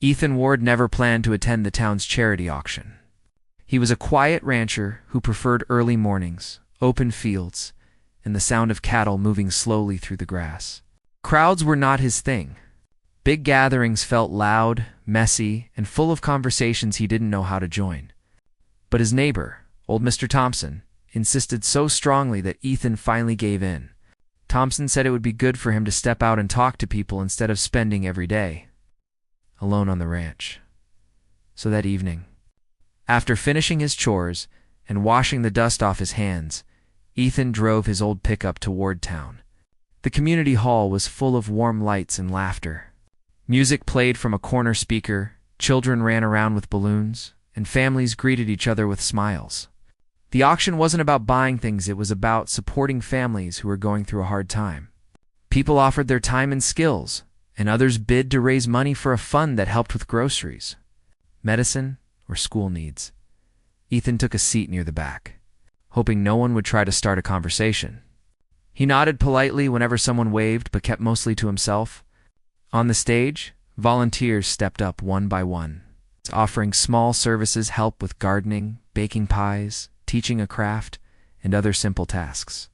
Ethan Ward never planned to attend the town's charity auction. He was a quiet rancher who preferred early mornings, open fields, and the sound of cattle moving slowly through the grass. Crowds were not his thing. Big gatherings felt loud, messy, and full of conversations he didn't know how to join. But his neighbor, old Mr. Thompson, insisted so strongly that Ethan finally gave in. Thompson said it would be good for him to step out and talk to people instead of spending every day alone on the ranch. So that evening, after finishing his chores and washing the dust off his hands, Ethan drove his old pickup toward town. The community hall was full of warm lights and laughter. Music played from a corner speaker, children ran around with balloons, and families greeted each other with smiles. The auction wasn't about buying things, it was about supporting families who were going through a hard time. People offered their time and skills, and others bid to raise money for a fund that helped with groceries, medicine, or school needs. Ethan took a seat near the back, hoping no one would try to start a conversation. He nodded politely whenever someone waved, but kept mostly to himself. On the stage, volunteers stepped up one by one, offering small services, help with gardening, baking pies, teaching a craft, and other simple tasks.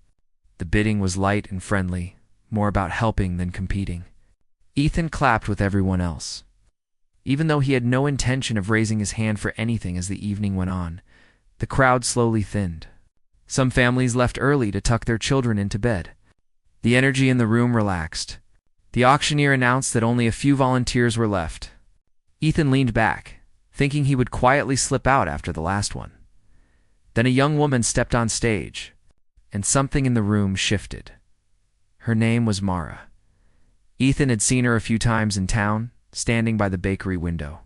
The bidding was light and friendly, more about helping than competing. Ethan clapped with everyone else, even though he had no intention of raising his hand for anything. As the evening went on, the crowd slowly thinned. Some families left early to tuck their children into bed. The energy in the room relaxed. The auctioneer announced that only a few volunteers were left. Ethan leaned back, thinking he would quietly slip out after the last one. Then a young woman stepped on stage, and something in the room shifted. Her name was Mara. Ethan had seen her a few times in town, standing by the bakery window,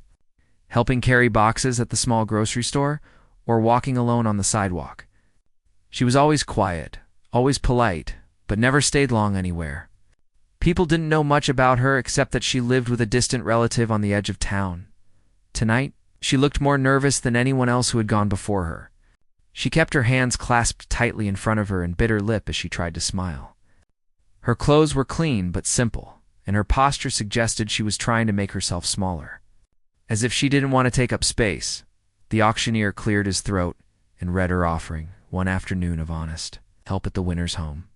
helping carry boxes at the small grocery store, or walking alone on the sidewalk. She was always quiet, always polite, but never stayed long anywhere. People didn't know much about her except that she lived with a distant relative on the edge of town. Tonight, she looked more nervous than anyone else who had gone before her. She kept her hands clasped tightly in front of her and bit her lip as she tried to smile. Her clothes were clean but simple, and her posture suggested she was trying to make herself smaller. As if she didn't want to take up space, the auctioneer cleared his throat and read her offering, one afternoon of honest help at the winner's home.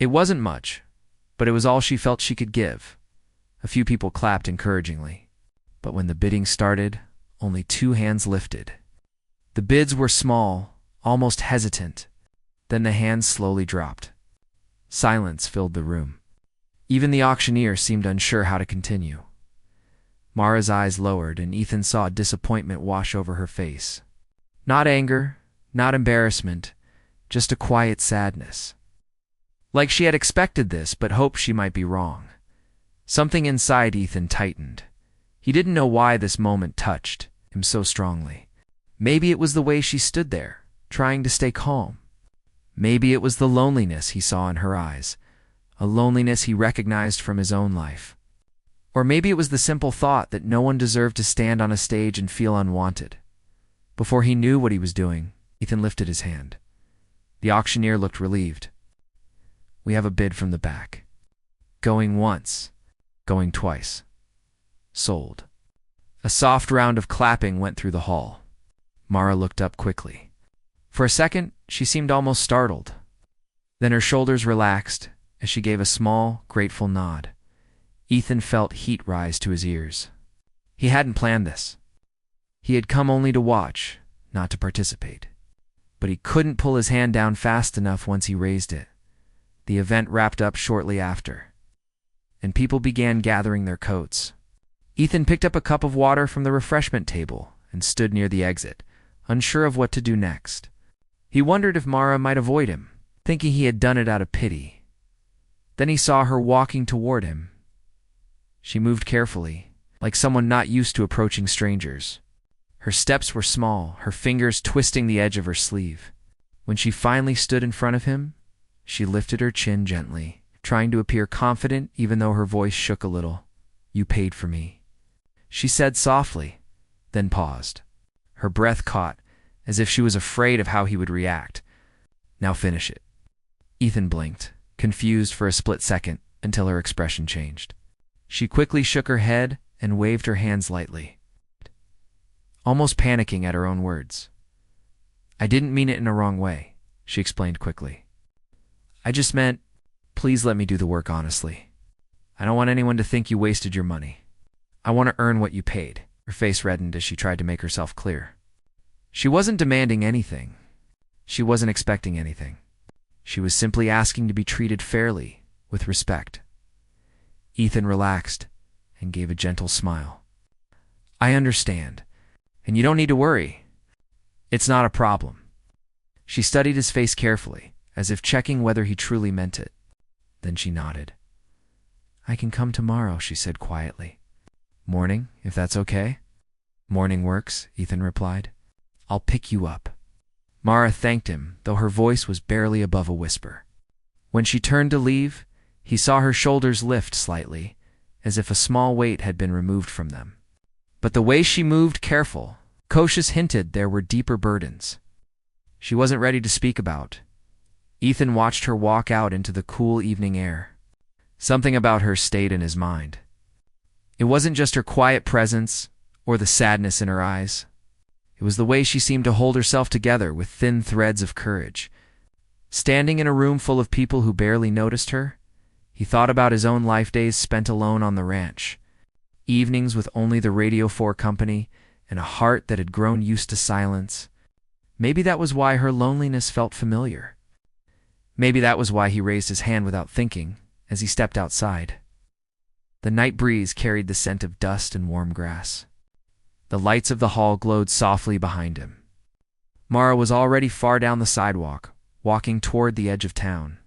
It wasn't much, but it was all she felt she could give. A few people clapped encouragingly, but when the bidding started, only 2 hands lifted. The bids were small, almost hesitant. Then the hands slowly dropped. Silence filled the room. Even the auctioneer seemed unsure how to continue. Mara's eyes lowered, and Ethan saw disappointment wash over her face. Not anger, not embarrassment, just a quiet sadness. Like she had expected this, but hoped she might be wrong. Something inside Ethan tightened. He didn't know why this moment touched him so strongly. Maybe it was the way she stood there, trying to stay calm. Maybe it was the loneliness he saw in her eyes, a loneliness he recognized from his own life. Or maybe it was the simple thought that no one deserved to stand on a stage and feel unwanted. Before he knew what he was doing, Ethan lifted his hand. The auctioneer looked relieved. We have a bid from the back. Going once, going twice. Sold. A soft round of clapping went through the hall. Mara looked up quickly. For a second, she seemed almost startled. Then her shoulders relaxed as she gave a small, grateful nod. Ethan felt heat rise to his ears. He hadn't planned this. He had come only to watch, not to participate. But he couldn't pull his hand down fast enough once he raised it. The event wrapped up shortly after, and people began gathering their coats. Ethan picked up a cup of water from the refreshment table and stood near the exit, unsure of what to do next. He wondered if Mara might avoid him, thinking he had done it out of pity. Then he saw her walking toward him. She moved carefully, like someone not used to approaching strangers. Her steps were small, her fingers twisting the edge of her sleeve. When she finally stood in front of him, she lifted her chin gently, trying to appear confident even though her voice shook a little. You paid for me, she said softly, then paused. Her breath caught, as if she was afraid of how he would react. Now finish it. Ethan blinked, confused for a split second, until her expression changed. She quickly shook her head and waved her hands lightly, almost panicking at her own words. "I didn't mean it in a wrong way," she explained quickly. "I just meant, please let me do the work honestly. I don't want anyone to think you wasted your money. I want to earn what you paid." Her face reddened as she tried to make herself clear. She wasn't demanding anything. She wasn't expecting anything. She was simply asking to be treated fairly, with respect. Ethan relaxed and gave a gentle smile. "I understand, and you don't need to worry. It's not a problem." She studied his face carefully, as if checking whether he truly meant it. Then she nodded. "I can come tomorrow," she said quietly. "Morning, if that's okay?" "Morning works," Ethan replied. "I'll pick you up." Mara thanked him, though her voice was barely above a whisper. When she turned to leave, he saw her shoulders lift slightly, as if a small weight had been removed from them. But the way she moved, careful, cautious, hinted there were deeper burdens she wasn't ready to speak about. Ethan watched her walk out into the cool evening air. Something about her stayed in his mind. It wasn't just her quiet presence or the sadness in her eyes. It was the way she seemed to hold herself together with thin threads of courage. Standing in a room full of people who barely noticed her, he thought about his own life days spent alone on the ranch, evenings with only the Radio 4 company and a heart that had grown used to silence. Maybe that was why her loneliness felt familiar. Maybe that was why he raised his hand without thinking as he stepped outside. The night breeze carried the scent of dust and warm grass. The lights of the hall glowed softly behind him. Mara was already far down the sidewalk, walking toward the edge of town.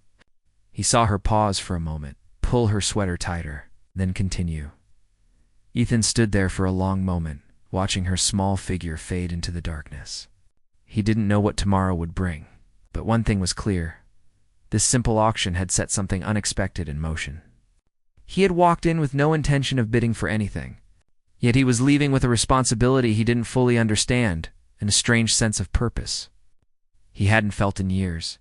He saw her pause for a moment, pull her sweater tighter, then continue. Ethan stood there for a long moment, watching her small figure fade into the darkness. He didn't know what tomorrow would bring, but one thing was clear. This simple auction had set something unexpected in motion. He had walked in with no intention of bidding for anything, yet he was leaving with a responsibility he didn't fully understand and a strange sense of purpose he hadn't felt in years.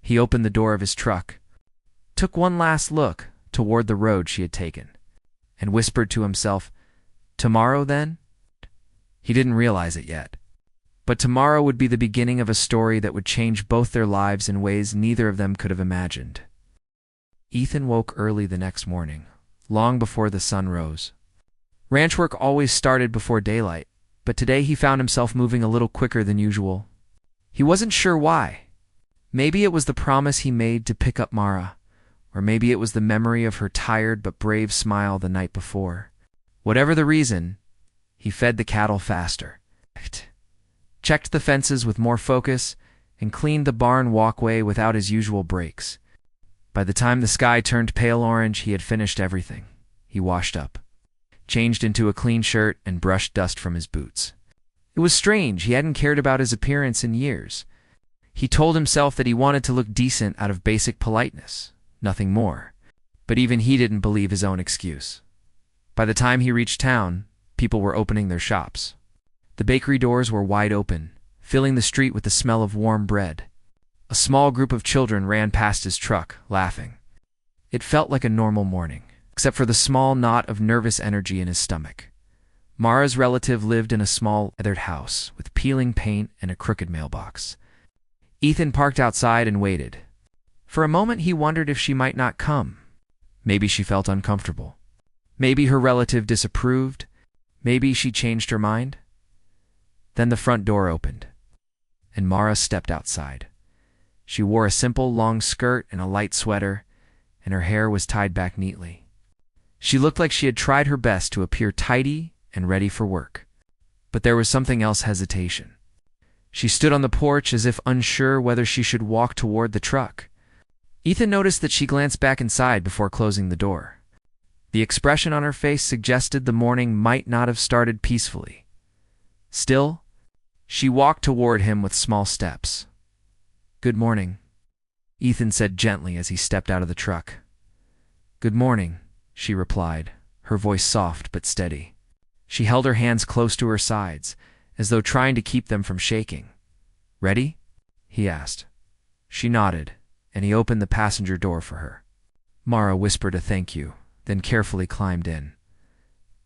He opened the door of his truck, took one last look toward the road she had taken, and whispered to himself, "Tomorrow, then?" He didn't realize it yet, but tomorrow would be the beginning of a story that would change both their lives in ways neither of them could have imagined. Ethan woke early the next morning, long before the sun rose. Ranch work always started before daylight, but today he found himself moving a little quicker than usual. He wasn't sure why. Maybe it was the promise he made to pick up Mara, or maybe it was the memory of her tired but brave smile the night before. Whatever the reason, he fed the cattle faster, checked the fences with more focus, and cleaned the barn walkway without his usual breaks. By the time the sky turned pale orange, he had finished everything. He washed up, changed into a clean shirt, and brushed dust from his boots. It was strange, he hadn't cared about his appearance in years. He told himself that he wanted to look decent out of basic politeness, nothing more. But even he didn't believe his own excuse. By the time he reached town, people were opening their shops. The bakery doors were wide open, filling the street with the smell of warm bread. A small group of children ran past his truck, laughing. It felt like a normal morning, except for the small knot of nervous energy in his stomach. Mara's relative lived in a small, weathered house with peeling paint and a crooked mailbox. Ethan parked outside and waited. For a moment he wondered if she might not come. Maybe she felt uncomfortable. Maybe her relative disapproved. Maybe she changed her mind. Then the front door opened, and Mara stepped outside. She wore a simple long skirt and a light sweater, and her hair was tied back neatly. She looked like she had tried her best to appear tidy and ready for work. But there was something else: hesitation. She stood on the porch as if unsure whether she should walk toward the truck. Ethan noticed that she glanced back inside before closing the door. The expression on her face suggested the morning might not have started peacefully. Still, she walked toward him with small steps. "Good morning," Ethan said gently as he stepped out of the truck. "Good morning," she replied, her voice soft but steady. She held her hands close to her sides, as though trying to keep them from shaking. "Ready?" he asked. She nodded, and he opened the passenger door for her. Mara whispered a thank you, then carefully climbed in.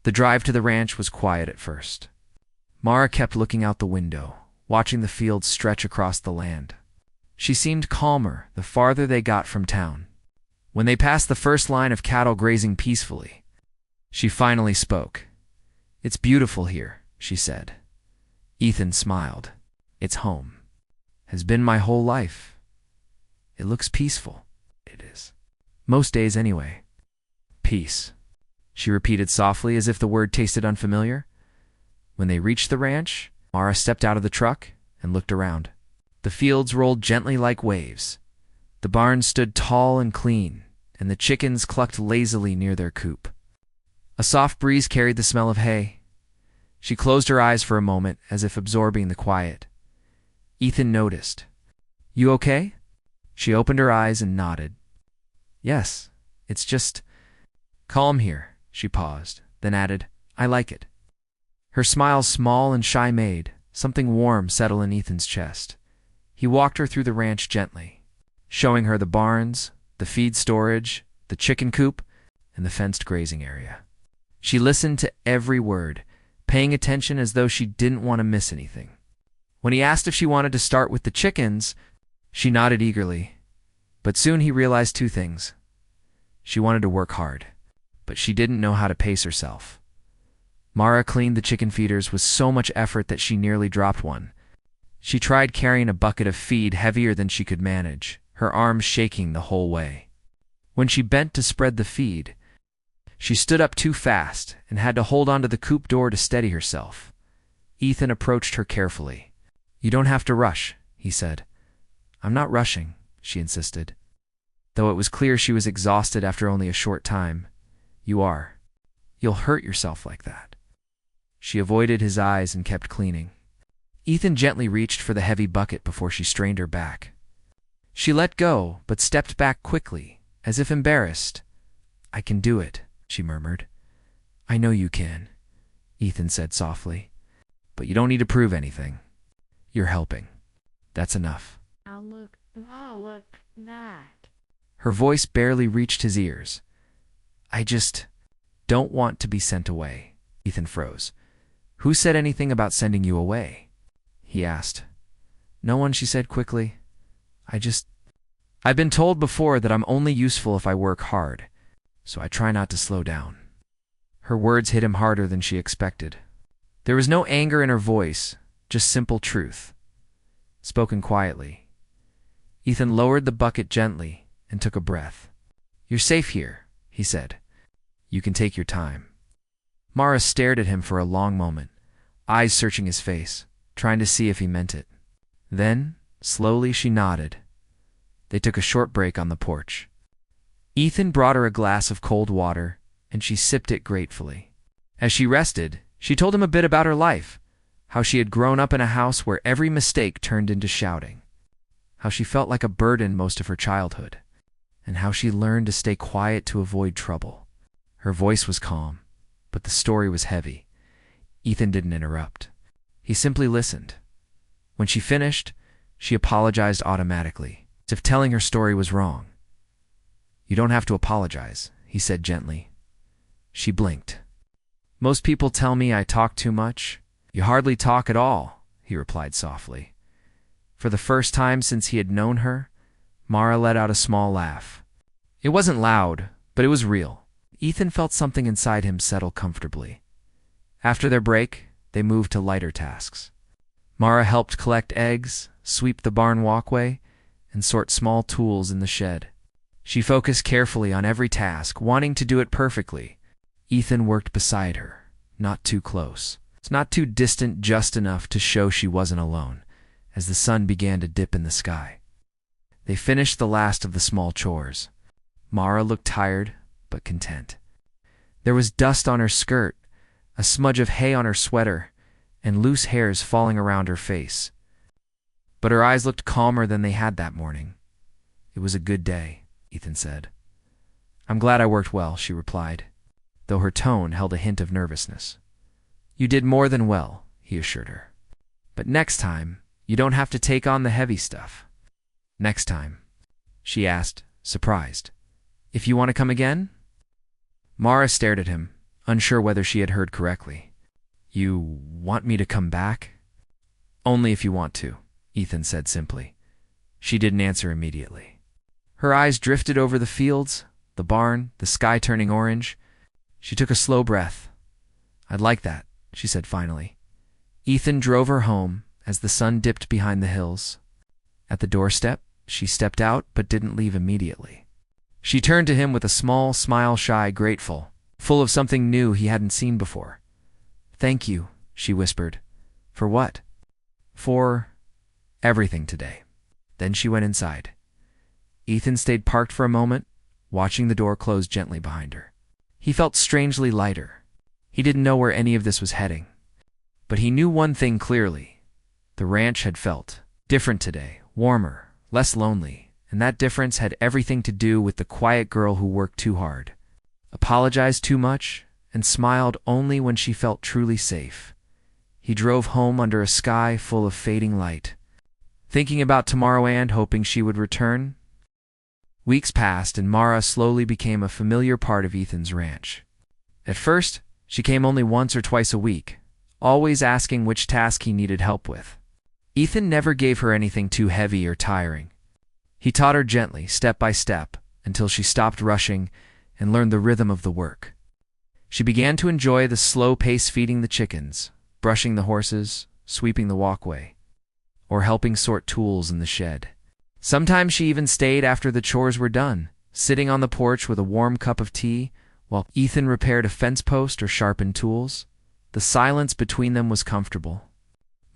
The drive to the ranch was quiet at first. Mara kept looking out the window, watching the fields stretch across the land. She seemed calmer the farther they got from town. When they passed the first line of cattle grazing peacefully, she finally spoke. "It's beautiful here," she said. Ethan smiled. "It's home. Has been my whole life. It looks peaceful." "It is. Most days anyway." "Peace," she repeated softly as if the word tasted unfamiliar. When they reached the ranch, Mara stepped out of the truck and looked around. The fields rolled gently like waves. The barns stood tall and clean, and the chickens clucked lazily near their coop. A soft breeze carried the smell of hay. She closed her eyes for a moment as if absorbing the quiet. Ethan noticed. "You okay?" She opened her eyes and nodded. "Yes, it's just calm here." She paused, then added, "I like it." Her smile, small and shy, made something warm settle in Ethan's chest. He walked her through the ranch gently, showing her the barns, the feed storage, the chicken coop, and the fenced grazing area. She listened to every word, paying attention as though she didn't want to miss anything. When he asked if she wanted to start with the chickens, she nodded eagerly. But soon he realized two things. She wanted to work hard, but she didn't know how to pace herself. Mara cleaned the chicken feeders with so much effort that she nearly dropped one. She tried carrying a bucket of feed heavier than she could manage, her arms shaking the whole way. When she bent to spread the feed, she stood up too fast and had to hold onto the coop door to steady herself. Ethan approached her carefully. "You don't have to rush," he said. "I'm not rushing," she insisted, though it was clear she was exhausted after only a short time. "You are. You'll hurt yourself like that." She avoided his eyes and kept cleaning. Ethan gently reached for the heavy bucket before she strained her back. She let go, but stepped back quickly, as if embarrassed. "I can do it," she murmured. "I know you can," Ethan said softly. "But you don't need to prove anything. You're helping. That's enough." Look that. Her voice barely reached his ears. "I just don't want to be sent away." Ethan froze. "Who said anything about sending you away?" he asked. "No one," she said quickly. I've been told before that I'm only useful if I work hard, so I try not to slow down." Her words hit him harder than she expected. There was no anger in her voice, just simple truth, spoken quietly. Ethan lowered the bucket gently and took a breath. "You're safe here," he said. "You can take your time." Mara stared at him for a long moment, eyes searching his face, trying to see if he meant it. Then, slowly, she nodded. They took a short break on the porch. Ethan brought her a glass of cold water, and she sipped it gratefully. As she rested, she told him a bit about her life, how she had grown up in a house where every mistake turned into shouting, how she felt like a burden most of her childhood, and how she learned to stay quiet to avoid trouble. Her voice was calm, but the story was heavy. Ethan didn't interrupt. He simply listened. When she finished, she apologized automatically, as if telling her story was wrong. "You don't have to apologize," he said gently. She blinked. "Most people tell me I talk too much." "You hardly talk at all," he replied softly. For the first time since he had known her, Mara let out a small laugh. It wasn't loud, but it was real. Ethan felt something inside him settle comfortably. After their break, they moved to lighter tasks. Mara helped collect eggs, sweep the barn walkway, and sort small tools in the shed. She focused carefully on every task, wanting to do it perfectly. Ethan worked beside her, not too close. It's not too distant, just enough to show she wasn't alone, as the sun began to dip in the sky. They finished the last of the small chores. Mara looked tired, but content. There was dust on her skirt, a smudge of hay on her sweater, and loose hairs falling around her face. But her eyes looked calmer than they had that morning. "It was a good day," Ethan said. "I'm glad I worked well," she replied, though her tone held a hint of nervousness. "You did more than well," he assured her. "But next time, you don't have to take on the heavy stuff." "Next time?" she asked, surprised. "If you want to come again?" Mara stared at him, unsure whether she had heard correctly. "You want me to come back?" "Only if you want to," Ethan said simply. She didn't answer immediately. Her eyes drifted over the fields, the barn, the sky turning orange. She took a slow breath. "I'd like that," she said finally. Ethan drove her home as the sun dipped behind the hills. At the doorstep, she stepped out but didn't leave immediately. She turned to him with a small smile, shy, grateful, full of something new he hadn't seen before. "Thank you," she whispered. "For what?" "For everything today." Then she went inside. Ethan stayed parked for a moment, watching the door close gently behind her. He felt strangely lighter. He didn't know where any of this was heading. But he knew one thing clearly. The ranch had felt different today, warmer, less lonely, and that difference had everything to do with the quiet girl who worked too hard, apologized too much, and smiled only when she felt truly safe. He drove home under a sky full of fading light, thinking about tomorrow and hoping she would return. Weeks passed, and Mara slowly became a familiar part of Ethan's ranch. At first, she came only once or twice a week, always asking which task he needed help with. Ethan never gave her anything too heavy or tiring. He taught her gently, step by step, until she stopped rushing and learned the rhythm of the work. She began to enjoy the slow pace, feeding the chickens, brushing the horses, sweeping the walkway, or helping sort tools in the shed. Sometimes she even stayed after the chores were done, sitting on the porch with a warm cup of tea while Ethan repaired a fence post or sharpened tools. The silence between them was comfortable.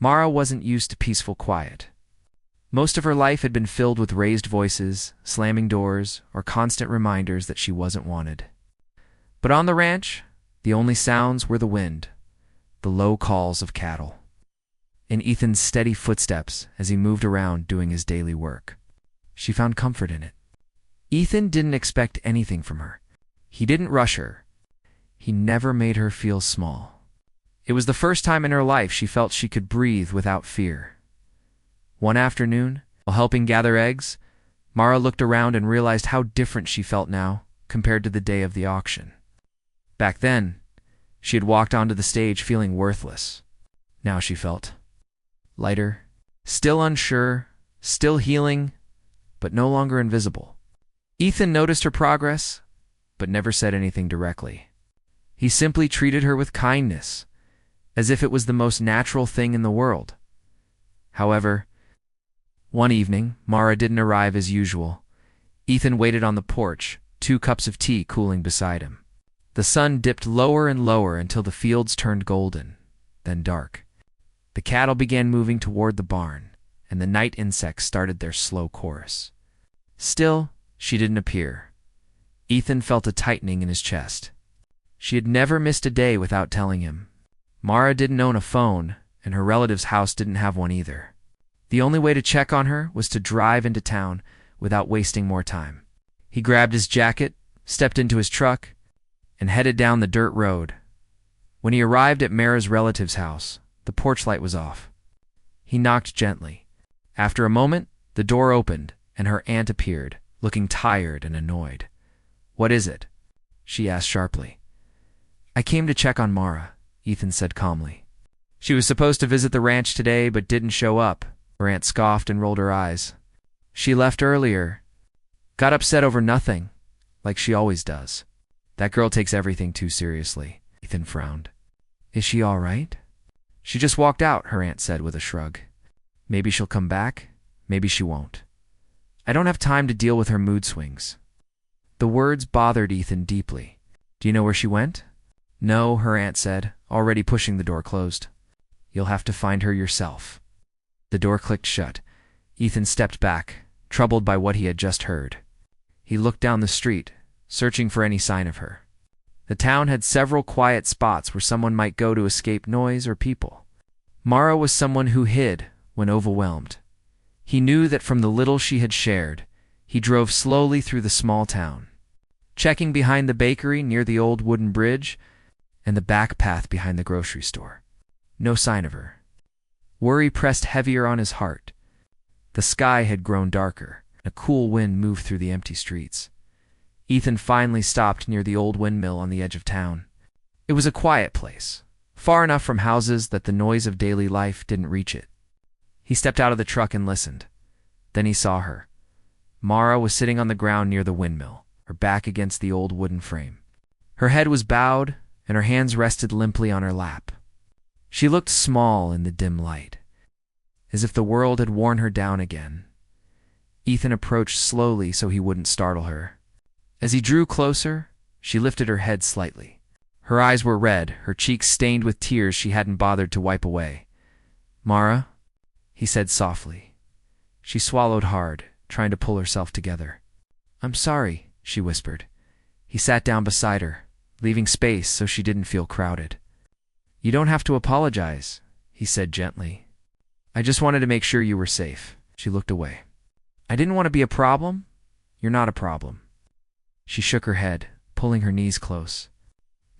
Mara wasn't used to peaceful quiet. Most of her life had been filled with raised voices, slamming doors, or constant reminders that she wasn't wanted. But on the ranch, the only sounds were the wind, the low calls of cattle, and Ethan's steady footsteps as he moved around doing his daily work. She found comfort in it. Ethan didn't expect anything from her. He didn't rush her. He never made her feel small. It was the first time in her life she felt she could breathe without fear. One afternoon, while helping gather eggs, Mara looked around and realized how different she felt now compared to the day of the auction. Back then, she had walked onto the stage feeling worthless. Now she felt lighter, still unsure, still healing, but no longer invisible. Ethan noticed her progress, but never said anything directly. He simply treated her with kindness, as if it was the most natural thing in the world. However, one evening, Mara didn't arrive as usual. Ethan waited on the porch, 2 cups of tea cooling beside him. The sun dipped lower and lower until the fields turned golden, then dark. The cattle began moving toward the barn, and the night insects started their slow chorus. Still, she didn't appear. Ethan felt a tightening in his chest. She had never missed a day without telling him. Mara didn't own a phone, and her relative's house didn't have one either. The only way to check on her was to drive into town without wasting more time. He grabbed his jacket, stepped into his truck, and headed down the dirt road. When he arrived at Mara's relative's house, the porch light was off. He knocked gently. After a moment, the door opened, and her aunt appeared, looking tired and annoyed. "What is it?" she asked sharply. "I came to check on Mara," Ethan said calmly. "She was supposed to visit the ranch today but didn't show up," her aunt scoffed and rolled her eyes. "She left earlier. Got upset over nothing, like she always does." "That girl takes everything too seriously," Ethan frowned. "Is she all right?" "She just walked out," her aunt said with a shrug. "Maybe she'll come back, maybe she won't. I don't have time to deal with her mood swings." The words bothered Ethan deeply. "Do you know where she went?" "No," her aunt said, already pushing the door closed. "You'll have to find her yourself." The door clicked shut. Ethan stepped back, troubled by what he had just heard. He looked down the street, searching for any sign of her. The town had several quiet spots where someone might go to escape noise or people. Mara was someone who hid when overwhelmed. He knew that from the little she had shared. He drove slowly through the small town, checking behind the bakery near the old wooden bridge and the back path behind the grocery store. No sign of her. Worry pressed heavier on his heart. The sky had grown darker, and a cool wind moved through the empty streets. Ethan finally stopped near the old windmill on the edge of town. It was a quiet place, far enough from houses that the noise of daily life didn't reach it. He stepped out of the truck and listened. Then he saw her. Mara was sitting on the ground near the windmill, her back against the old wooden frame. Her head was bowed, and her hands rested limply on her lap. She looked small in the dim light, as if the world had worn her down again. Ethan approached slowly so he wouldn't startle her. As he drew closer, she lifted her head slightly. Her eyes were red, her cheeks stained with tears she hadn't bothered to wipe away. "Mara," he said softly. She swallowed hard, trying to pull herself together. "I'm sorry," she whispered. He sat down beside her, leaving space so she didn't feel crowded. "You don't have to apologize," he said gently. "I just wanted to make sure you were safe." She looked away. "I didn't want to be a problem. You're not a problem." She shook her head, pulling her knees close.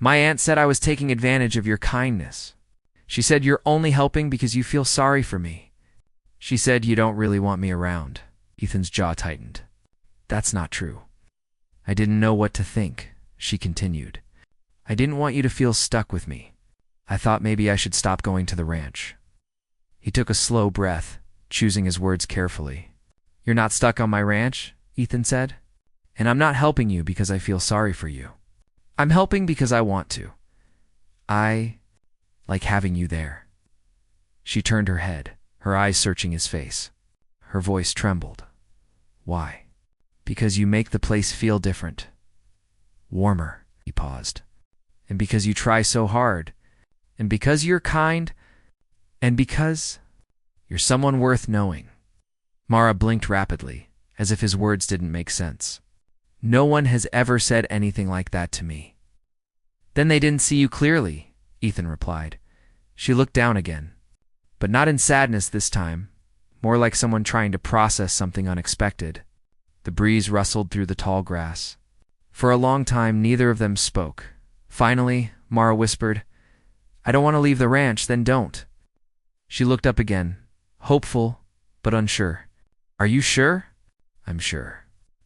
"My aunt said I was taking advantage of your kindness. She said you're only helping because you feel sorry for me. She said you don't really want me around." Ethan's jaw tightened. "That's not true." "I didn't know what to think," she continued. "I didn't want you to feel stuck with me. I thought maybe I should stop going to the ranch." He took a slow breath, choosing his words carefully. "You're not stuck on my ranch," Ethan said. "And I'm not helping you because I feel sorry for you. I'm helping because I want to. I like having you there." She turned her head, her eyes searching his face. Her voice trembled. "Why?" "Because you make the place feel different. Warmer." He paused. "And because you try so hard. And because you're kind. And because you're someone worth knowing." Mara blinked rapidly, as if his words didn't make sense. "No one has ever said anything like that to me." "Then they didn't see you clearly," Ethan replied. She looked down again, but not in sadness this time, more like someone trying to process something unexpected. The breeze rustled through the tall grass. For a long time, neither of them spoke. Finally, Mara whispered, "I don't want to leave the ranch, then don't." She looked up again, hopeful, but unsure. "Are you sure?" "I'm sure."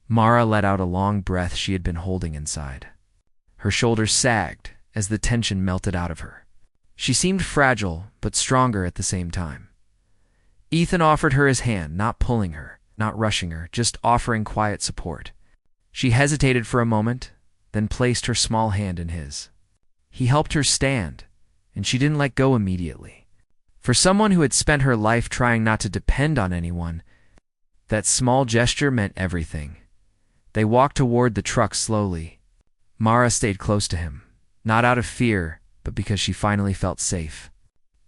Mara let out a long breath she had been holding inside. Her shoulders sagged as the tension melted out of her. She seemed fragile, but stronger at the same time. Ethan offered her his hand, not pulling her, not rushing her, just offering quiet support. She hesitated for a moment, then placed her small hand in his. He helped her stand, and she didn't let go immediately. For someone who had spent her life trying not to depend on anyone, that small gesture meant everything. They walked toward the truck slowly. Mara stayed close to him, not out of fear, but because she finally felt safe.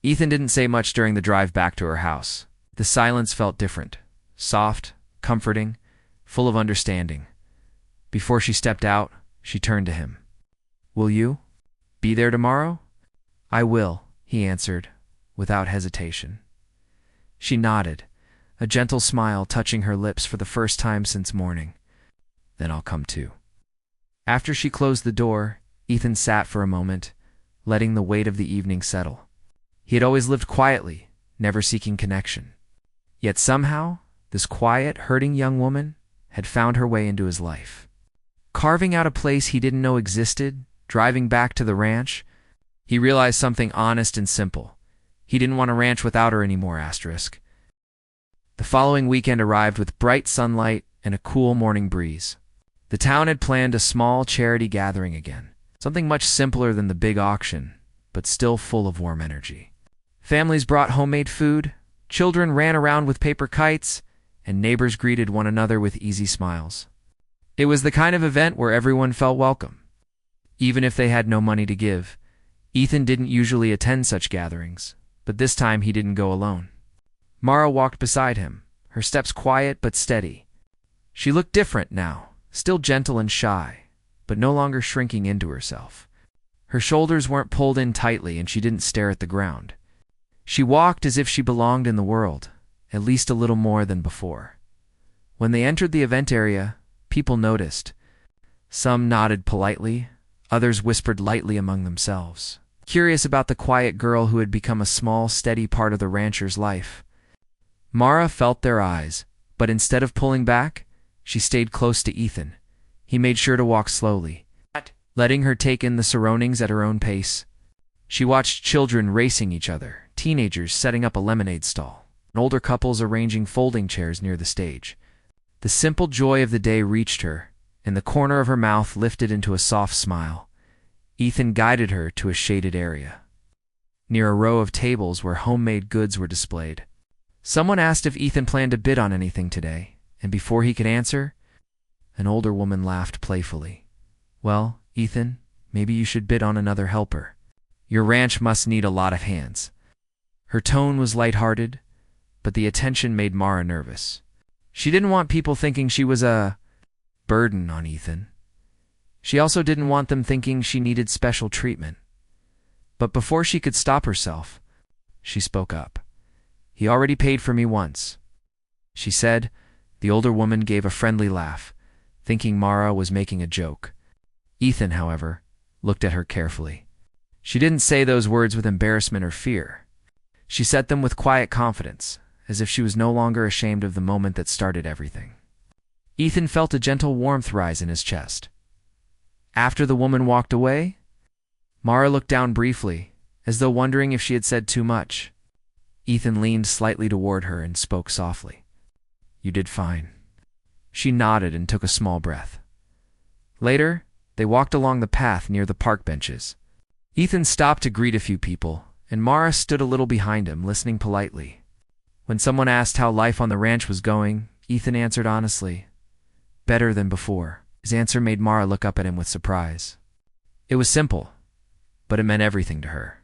Ethan didn't say much during the drive back to her house. The silence felt different, soft, comforting, full of understanding. Before she stepped out, she turned to him. "Will you be there tomorrow?" "I will," he answered, without hesitation. She nodded, a gentle smile touching her lips for the first time since morning. "Then I'll come too." After she closed the door, Ethan sat for a moment, letting the weight of the evening settle. He had always lived quietly, never seeking connection. Yet somehow, this quiet, hurting young woman had found her way into his life. Carving out a place he didn't know existed, driving back to the ranch, he realized something honest and simple. He didn't want to ranch without her anymore, asterisk. The following weekend arrived with bright sunlight and a cool morning breeze. The town had planned a small charity gathering again, something much simpler than the big auction, but still full of warm energy. Families brought homemade food, children ran around with paper kites, and neighbors greeted one another with easy smiles. It was the kind of event where everyone felt welcome. Even if they had no money to give, Ethan didn't usually attend such gatherings, but this time he didn't go alone. Mara walked beside him, her steps quiet but steady. She looked different now, still gentle and shy, but no longer shrinking into herself. Her shoulders weren't pulled in tightly and she didn't stare at the ground. She walked as if she belonged in the world, at least a little more than before. When they entered the event area, people noticed. Some nodded politely, others whispered lightly among themselves, curious about the quiet girl who had become a small, steady part of the rancher's life. Mara felt their eyes, but instead of pulling back, she stayed close to Ethan. He made sure to walk slowly. letting her take in the surroundings at her own pace. She watched children racing each other, teenagers setting up a lemonade stall, and older couples arranging folding chairs near the stage. The simple joy of the day reached her, and the corner of her mouth lifted into a soft smile. Ethan guided her to a shaded area, near a row of tables where homemade goods were displayed. Someone asked if Ethan planned to bid on anything today, and before he could answer, an older woman laughed playfully. "Well, Ethan, maybe you should bid on another helper. Your ranch must need a lot of hands." Her tone was lighthearted, but the attention made Mara nervous. She didn't want people thinking she was a burden on Ethan. She also didn't want them thinking she needed special treatment. But before she could stop herself, she spoke up. "He already paid for me once," she said. The older woman gave a friendly laugh, thinking Mara was making a joke. Ethan, however, looked at her carefully. She didn't say those words with embarrassment or fear. She said them with quiet confidence, as if she was no longer ashamed of the moment that started everything. Ethan felt a gentle warmth rise in his chest. After the woman walked away, Mara looked down briefly, as though wondering if she had said too much. Ethan leaned slightly toward her and spoke softly. "You did fine." She nodded and took a small breath. Later, they walked along the path near the park benches. Ethan stopped to greet a few people, and Mara stood a little behind him, listening politely. When someone asked how life on the ranch was going, Ethan answered honestly, "Better than before." His answer made Mara look up at him with surprise. It was simple, but it meant everything to her.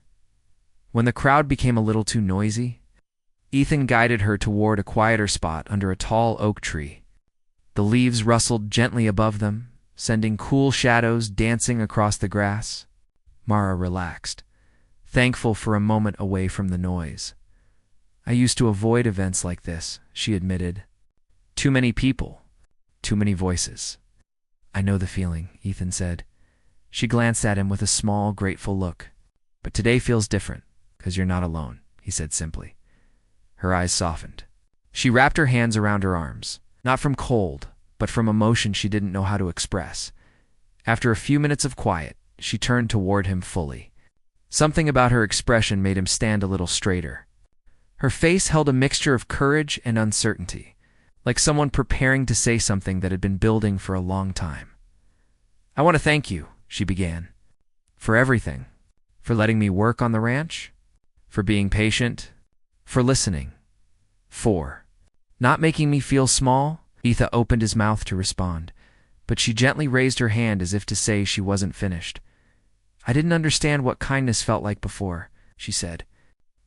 When the crowd became a little too noisy, Ethan guided her toward a quieter spot under a tall oak tree. The leaves rustled gently above them, sending cool shadows dancing across the grass. Mara relaxed, thankful for a moment away from the noise. "I used to avoid events like this," she admitted. "Too many people, too many voices." "I know the feeling," Ethan said. She glanced at him with a small, grateful look. "But today feels different, 'cause you're not alone," he said simply. Her eyes softened. She wrapped her hands around her arms, not from cold, but from emotion she didn't know how to express. After a few minutes of quiet, she turned toward him fully. Something about her expression made him stand a little straighter. Her face held a mixture of courage and uncertainty, like someone preparing to say something that had been building for a long time. "I want to thank you," she began, "for everything. For letting me work on the ranch, for being patient, for listening, for not making me feel small." Ethan opened his mouth to respond, but she gently raised her hand as if to say she wasn't finished. "I didn't understand what kindness felt like before," she said.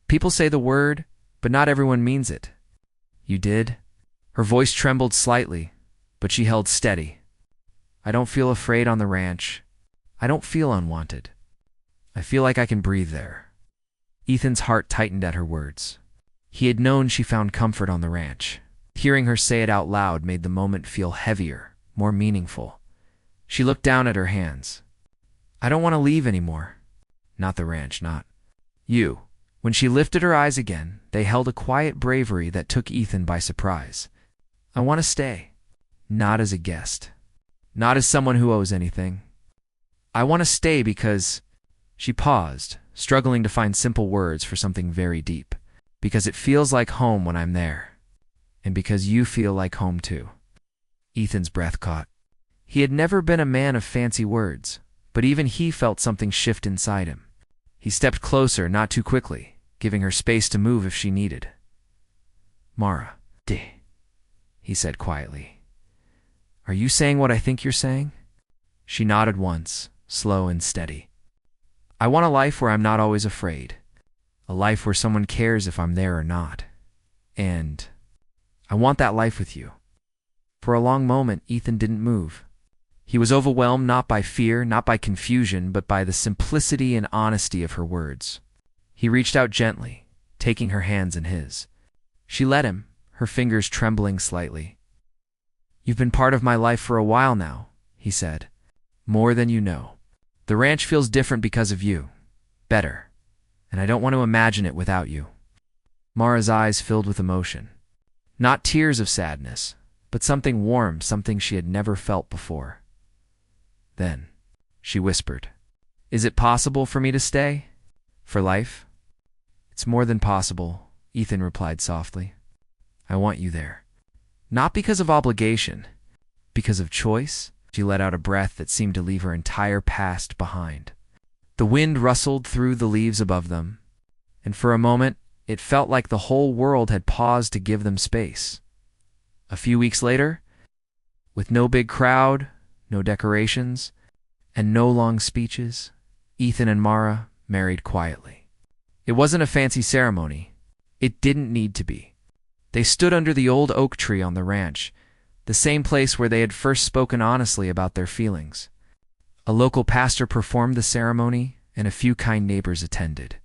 "People say the word, but not everyone means it. You did?" Her voice trembled slightly, but she held steady. "I don't feel afraid on the ranch. I don't feel unwanted. I feel like I can breathe there." Ethan's heart tightened at her words. He had known she found comfort on the ranch. Hearing her say it out loud made the moment feel heavier, more meaningful. She looked down at her hands. "I don't want to leave anymore. Not the ranch, not you." When she lifted her eyes again, they held a quiet bravery that took Ethan by surprise. "I want to stay. Not as a guest. Not as someone who owes anything. I want to stay because—" She paused, struggling to find simple words for something very deep. "Because it feels like home when I'm there. And because you feel like home too." Ethan's breath caught. He had never been a man of fancy words, but even he felt something shift inside him. He stepped closer, not too quickly, giving her space to move if she needed. "Mara, he said quietly. "Are you saying what I think you're saying?" She nodded once, slow and steady. "I want a life where I'm not always afraid. A life where someone cares if I'm there or not. And I want that life with you." For a long moment, Ethan didn't move. He was overwhelmed not by fear, not by confusion, but by the simplicity and honesty of her words. He reached out gently, taking her hands in his. She let him, her fingers trembling slightly. "You've been part of my life for a while now," he said. "More than you know. The ranch feels different because of you. Better. And I don't want to imagine it without you." Mara's eyes filled with emotion. Not tears of sadness, but something warm, something she had never felt before. Then she whispered. Is it possible for me to stay? For life? It's more than possible, Ethan replied softly. I want you there. Not because of obligation, because of choice. She let out a breath that seemed to leave her entire past behind. The wind rustled through the leaves above them, and for a moment it felt like the whole world had paused to give them space. A few weeks later, with no big crowd, no decorations, and no long speeches, Ethan and Mara married quietly. It wasn't a fancy ceremony. It didn't need to be. They stood under the old oak tree on the ranch, the same place where they had first spoken honestly about their feelings. A local pastor performed the ceremony, and a few kind neighbors attended.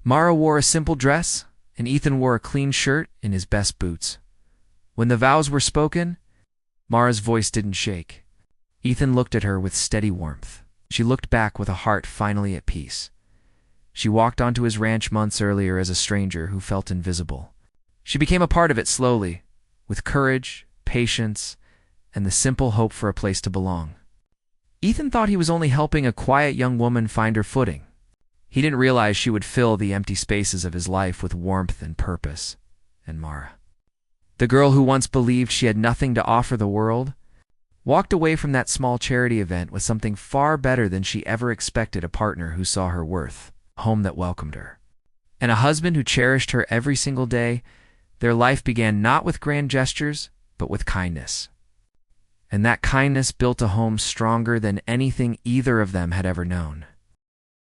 Mara wore a simple dress, and Ethan wore a clean shirt and his best boots. When the vows were spoken, Mara's voice didn't shake. Ethan looked at her with steady warmth. She looked back with a heart finally at peace. She walked onto his ranch months earlier as a stranger who felt invisible. She became a part of it slowly, with courage, patience, and the simple hope for a place to belong. Ethan thought he was only helping a quiet young woman find her footing. He didn't realize she would fill the empty spaces of his life with warmth and purpose. And Mara, the girl who once believed she had nothing to offer the world, walked away from that small charity event with something far better than she ever expected: a partner who saw her worth, a home that welcomed her, and a husband who cherished her every single day. Their life began not with grand gestures, but with kindness. And that kindness built a home stronger than anything either of them had ever known.